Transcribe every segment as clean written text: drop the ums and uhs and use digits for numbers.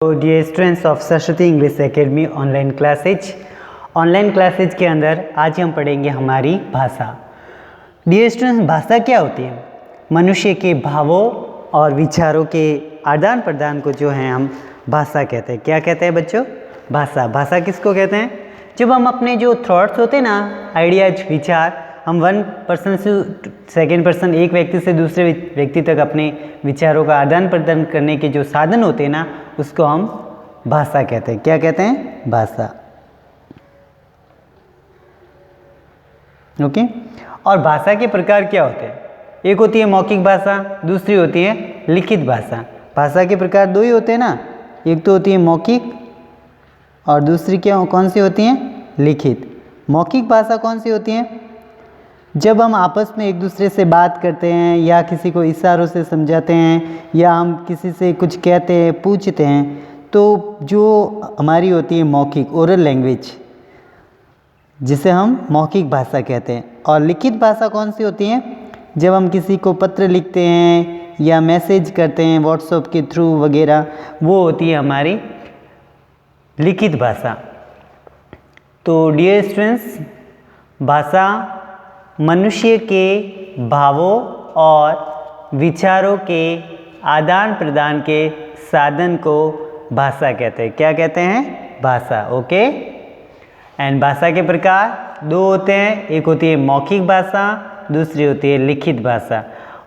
Dear students of Saraswati English academy online classes के अंदर आज हम पढ़ेंगे हमारी भाषा। डियर स्टूडेंट्स, भाषा क्या होती है? मनुष्य के भावों और विचारों के आदान प्रदान को जो है हम भाषा कहते हैं। क्या कहते हैं बच्चों? भाषा। भाषा किसको कहते हैं? जब हम अपने जो थॉट्स होते हैं ना, आइडियाज, विचार, हम वन पर्सन से सेकेंड पर्सन, एक व्यक्ति से दूसरे व्यक्ति तक अपने विचारों का आदान प्रदान करने के जो साधन होते हैं ना, उसको हम भाषा कहते हैं। क्या कहते हैं? भाषा। ओके। और भाषा के प्रकार क्या होते हैं? एक होती है मौखिक भाषा, दूसरी होती है लिखित भाषा। भाषा के प्रकार दो ही होते हैं ना, एक तो होती है मौखिक और दूसरी कौन सी होती है? लिखित। मौखिक भाषा कौन सी होती है? जब हम आपस में एक दूसरे से बात करते हैं या किसी को इशारों से समझाते हैं या हम किसी से कुछ कहते हैं, पूछते हैं, तो जो हमारी होती है मौखिक, ओरल लैंग्वेज, जिसे हम मौखिक भाषा कहते हैं। और लिखित भाषा कौन सी होती है? जब हम किसी को पत्र लिखते हैं या मैसेज करते हैं व्हाट्सएप के थ्रू वगैरह, वो होती है हमारी लिखित भाषा। तो डियर स्टूडेंट्स, भाषा मनुष्य के भावों और विचारों के आदान प्रदान के साधन को भाषा कहते हैं। क्या कहते हैं? भाषा। ओके। एंड भाषा के प्रकार दो होते हैं, एक होती है मौखिक भाषा, दूसरी होती है लिखित भाषा।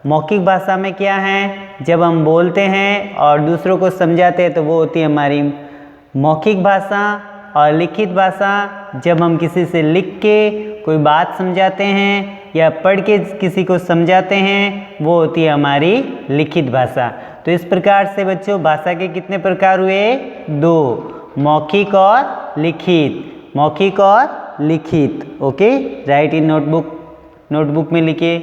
मौखिक भाषा में क्या है? जब हम बोलते हैं और दूसरों को समझाते हैं तो वो होती है हमारी मौखिक भाषा। और लिखित भाषा जब हम किसी से लिख के कोई बात समझाते हैं या पढ़ के किसी को समझाते हैं, वो होती है हमारी लिखित भाषा। तो इस प्रकार से बच्चों भाषा के कितने प्रकार हुए? दो, मौखिक और लिखित। मौखिक और लिखित। ओके, राइट इन नोटबुक में लिखिए।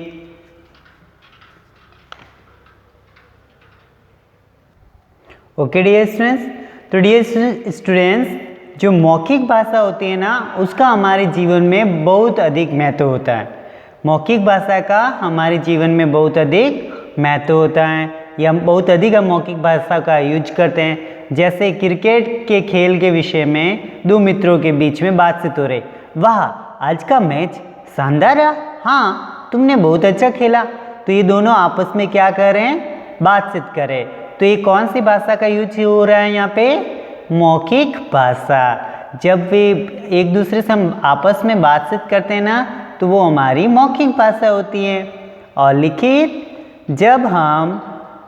ओके डियर स्टूडेंट्स, तो डियर स्टूडेंट्स, जो मौखिक भाषा होती है ना, उसका हमारे जीवन में बहुत अधिक महत्व होता है। मौखिक भाषा का हमारे जीवन में बहुत अधिक महत्व होता है, या बहुत अधिक हम मौखिक भाषा का यूज करते हैं। जैसे क्रिकेट के खेल के विषय में दो मित्रों के बीच में बातचीत हो रही, वाह आज का मैच शानदार रहा, हाँ तुमने बहुत अच्छा खेला। तो ये दोनों आपस में क्या कर रहे हैं? बातचीत कर रहे। तो ये कौन सी भाषा का यूज हो रहा है यहाँ पे? मौखिक भाषा। जब वे एक दूसरे से हम आपस में बातचीत करते हैं ना, तो वो हमारी मौखिक भाषा होती है। और लिखित, जब हम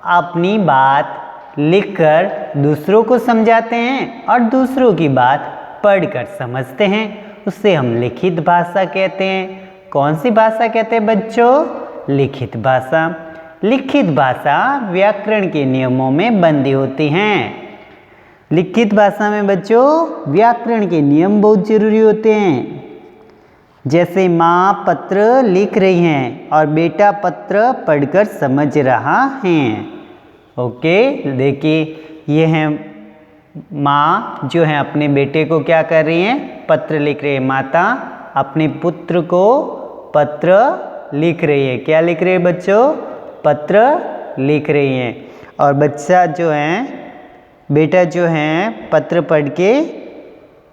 अपनी बात लिखकर दूसरों को समझाते हैं और दूसरों की बात पढ़कर समझते हैं, उससे हम लिखित भाषा कहते हैं। कौन सी भाषा कहते हैं बच्चों? लिखित भाषा। लिखित भाषा व्याकरण के नियमों में बंधी होती हैं। लिखित भाषा में बच्चों व्याकरण के नियम बहुत जरूरी होते हैं। जैसे माँ पत्र लिख रही हैं और बेटा पत्र पढ़कर समझ रहा है। ओके, देखिए ये है माँ जो है अपने बेटे को क्या कर रही हैं? पत्र लिख रही है। माता अपने पुत्र को पत्र लिख रही है। क्या लिख रही है बच्चों? पत्र लिख रही हैं। और बच्चा जो है, बेटा जो है, पत्र पढ़ के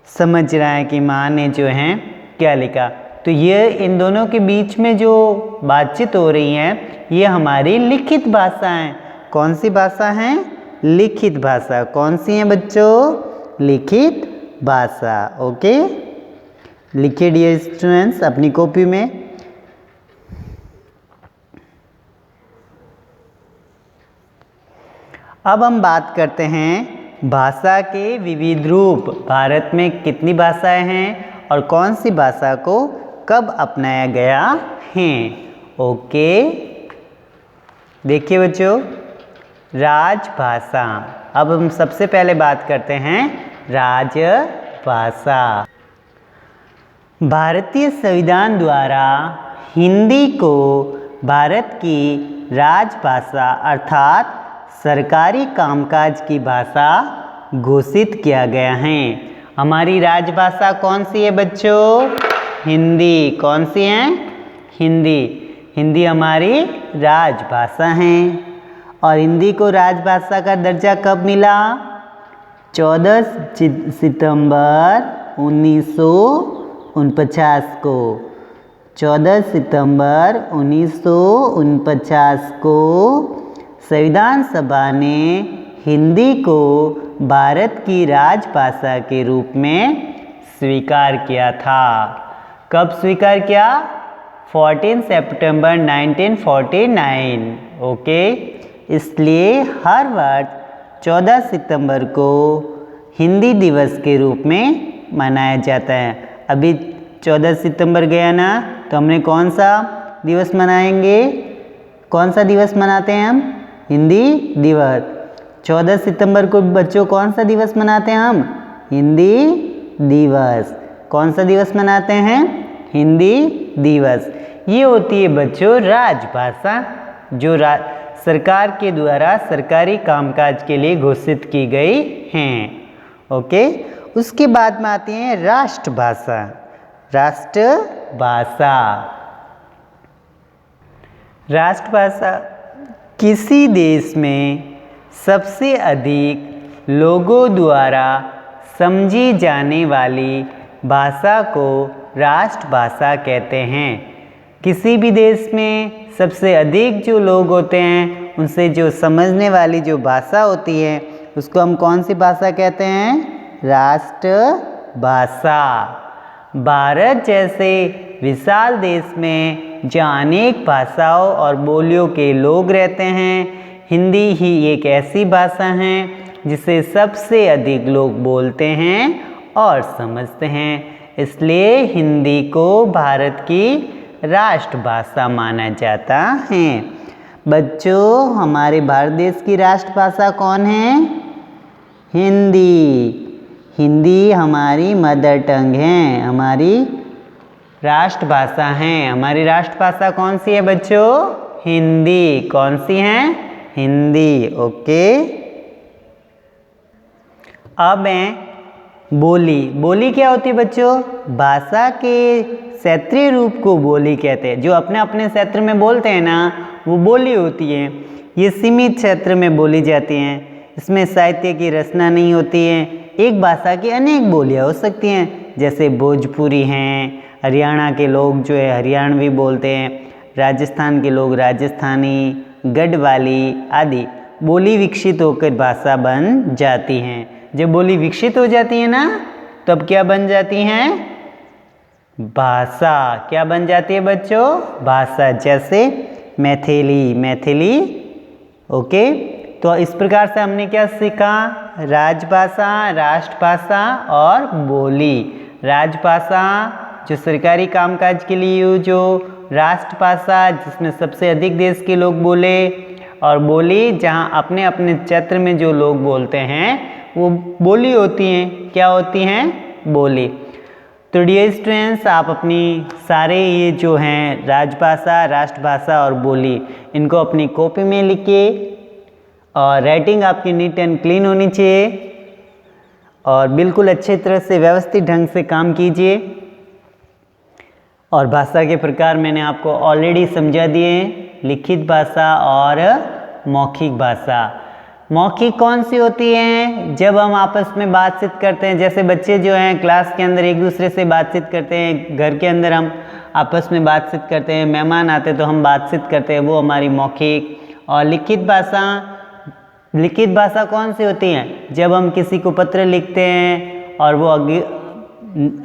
समझ रहा है कि माँ ने जो है क्या लिखा। तो ये इन दोनों के बीच में जो बातचीत हो रही है, ये हमारी लिखित भाषा है। कौन सी भाषा है? लिखित भाषा। कौन सी है बच्चों? लिखित भाषा। ओके, लिखिए डियर स्टूडेंट्स अपनी कॉपी में। अब हम बात करते हैं भाषा के विविध रूप। भारत में कितनी भाषाएं हैं और कौन सी भाषा को कब अपनाया गया है? ओके, देखिए बच्चों, राजभाषा। अब हम सबसे पहले बात करते हैं राजभाषा। भारतीय संविधान द्वारा हिंदी को भारत की राजभाषा अर्थात सरकारी कामकाज की भाषा घोषित किया गया है। हमारी राजभाषा कौन सी है बच्चों? हिंदी। कौन सी है? हिंदी। हिंदी हमारी राजभाषा है। और हिंदी को राजभाषा का दर्जा कब मिला? 14 सितंबर 1949 को 14 सितंबर 1949 को संविधान सभा ने हिंदी को भारत की राजभाषा के रूप में स्वीकार किया था। कब स्वीकार किया? 14 सितंबर 1949। ओके, इसलिए हर वर्ष 14 सितंबर को हिंदी दिवस के रूप में मनाया जाता है। अभी 14 सितंबर गया ना, तो हमने कौन सा दिवस मनाएंगे? कौन सा दिवस मनाते हैं हम? हिंदी दिवस। 14 सितंबर को बच्चों कौन सा दिवस मनाते हैं हम? हिंदी दिवस। कौन सा दिवस मनाते हैं? हिंदी दिवस। ये होती है बच्चों राजभाषा, जो सरकार के द्वारा सरकारी कामकाज के लिए घोषित की गई हैं। ओके, उसके बाद में आती है राष्ट्रभाषा। राष्ट्रभाषा राष्ट्रभाषा किसी देश में सबसे अधिक लोगों द्वारा समझी जाने वाली भाषा को राष्ट्रभाषा कहते हैं। किसी भी देश में सबसे अधिक जो लोग होते हैं, उनसे जो समझने वाली जो भाषा होती है, उसको हम कौन सी भाषा कहते हैं? राष्ट्रभाषा। भारत जैसे विशाल देश में जहाँ अनेक भाषाओं और बोलियों के लोग रहते हैं, हिंदी ही एक ऐसी भाषा है जिसे सबसे अधिक लोग बोलते हैं और समझते हैं। इसलिए हिंदी को भारत की राष्ट्रभाषा माना जाता है। बच्चों, हमारे भारत देश की राष्ट्रभाषा कौन है? हिंदी। हिंदी हमारी मदर टंग है, हमारी राष्ट्रभाषा है। हमारी राष्ट्रभाषा कौन सी है बच्चों? हिंदी। कौन सी है? हिंदी। ओके, अब है बोली। बोली क्या होती है बच्चों? भाषा के क्षेत्रीय रूप को बोली कहते हैं। जो अपने अपने क्षेत्र में बोलते हैं ना, वो बोली होती है। ये सीमित क्षेत्र में बोली जाती हैं। इसमें साहित्य की रचना नहीं होती है। एक भाषा की अनेक बोलियां हो सकती हैं, जैसे भोजपुरी हैं, हरियाणा के लोग जो है हरियाणवी बोलते हैं, राजस्थान के लोग राजस्थानी, गढ़वाली आदि। बोली विकसित होकर भाषा बन जाती हैं। जब बोली विकसित हो जाती है ना, तब क्या बन जाती हैं? भाषा। क्या बन जाती है बच्चों? भाषा। जैसे मैथिली। मैथिली। ओके, तो इस प्रकार से हमने क्या सीखा? राजभाषा, राष्ट्रभाषा और बोली। राजभाषा जो सरकारी कामकाज के लिए यूज हो, राष्ट्रभाषा जिसमें सबसे अधिक देश के लोग बोले, और बोली जहाँ अपने अपने क्षेत्र में जो लोग बोलते हैं वो बोली होती हैं। क्या होती हैं? बोली। तो डियर स्टूडेंट्स, आप अपनी सारे ये जो हैं राजभाषा, राष्ट्रभाषा और बोली, इनको अपनी कॉपी में लिखिए और राइटिंग आपकी नीट एंड क्लीन होनी चाहिए और बिल्कुल अच्छे तरह से व्यवस्थित ढंग से काम कीजिए। और भाषा के प्रकार मैंने आपको ऑलरेडी समझा दिए हैं, लिखित भाषा और मौखिक भाषा। मौखिक कौन सी होती है? जब हम आपस में बातचीत करते हैं, जैसे बच्चे जो हैं क्लास के अंदर एक दूसरे से बातचीत करते हैं, घर के अंदर हम आपस में बातचीत करते हैं, मेहमान आते तो हम बातचीत करते हैं, वो हमारी मौखिक। और लिखित भाषा, लिखित भाषा कौन सी होती है? जब हम किसी को पत्र लिखते हैं और वो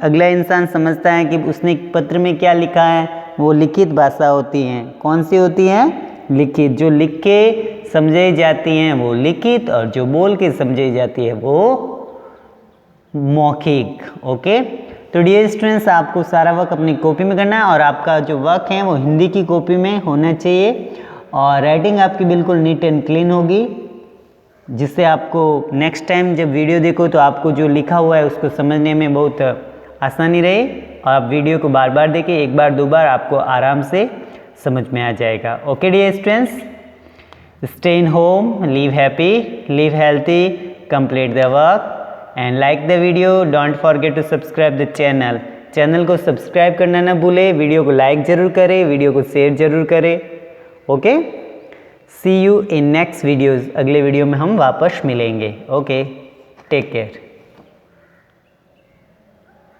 अगला इंसान समझता है कि उसने पत्र में क्या लिखा है, वो लिखित भाषा होती है। कौन सी होती है? लिखित। जो लिख के समझाई जाती हैं वो लिखित, और जो बोल के समझाई जाती है वो मौखिक। ओके, तो डियर स्टूडेंट्स, आपको सारा वर्क अपनी कॉपी में करना है और आपका जो वर्क है वो हिंदी की कॉपी में होना चाहिए और राइटिंग आपकी बिल्कुल नीट एंड क्लीन होगी, जिससे आपको नेक्स्ट टाइम जब वीडियो देखो तो आपको जो लिखा हुआ है उसको समझने में बहुत आसानी रहे। और आप वीडियो को बार बार देखें, एक बार दो बार आपको आराम से समझ में आ जाएगा। Okay dear students, stay in home, live happy, live healthy, complete the work and like the video. Don't forget to subscribe the channel. Channel को सब्सक्राइब करना ना भूले, वीडियो को लाइक जरूर करें, वीडियो को शेयर जरूर करें। Okay, see you in next videos. अगले वीडियो में हम वापस मिलेंगे। ओके। Take care.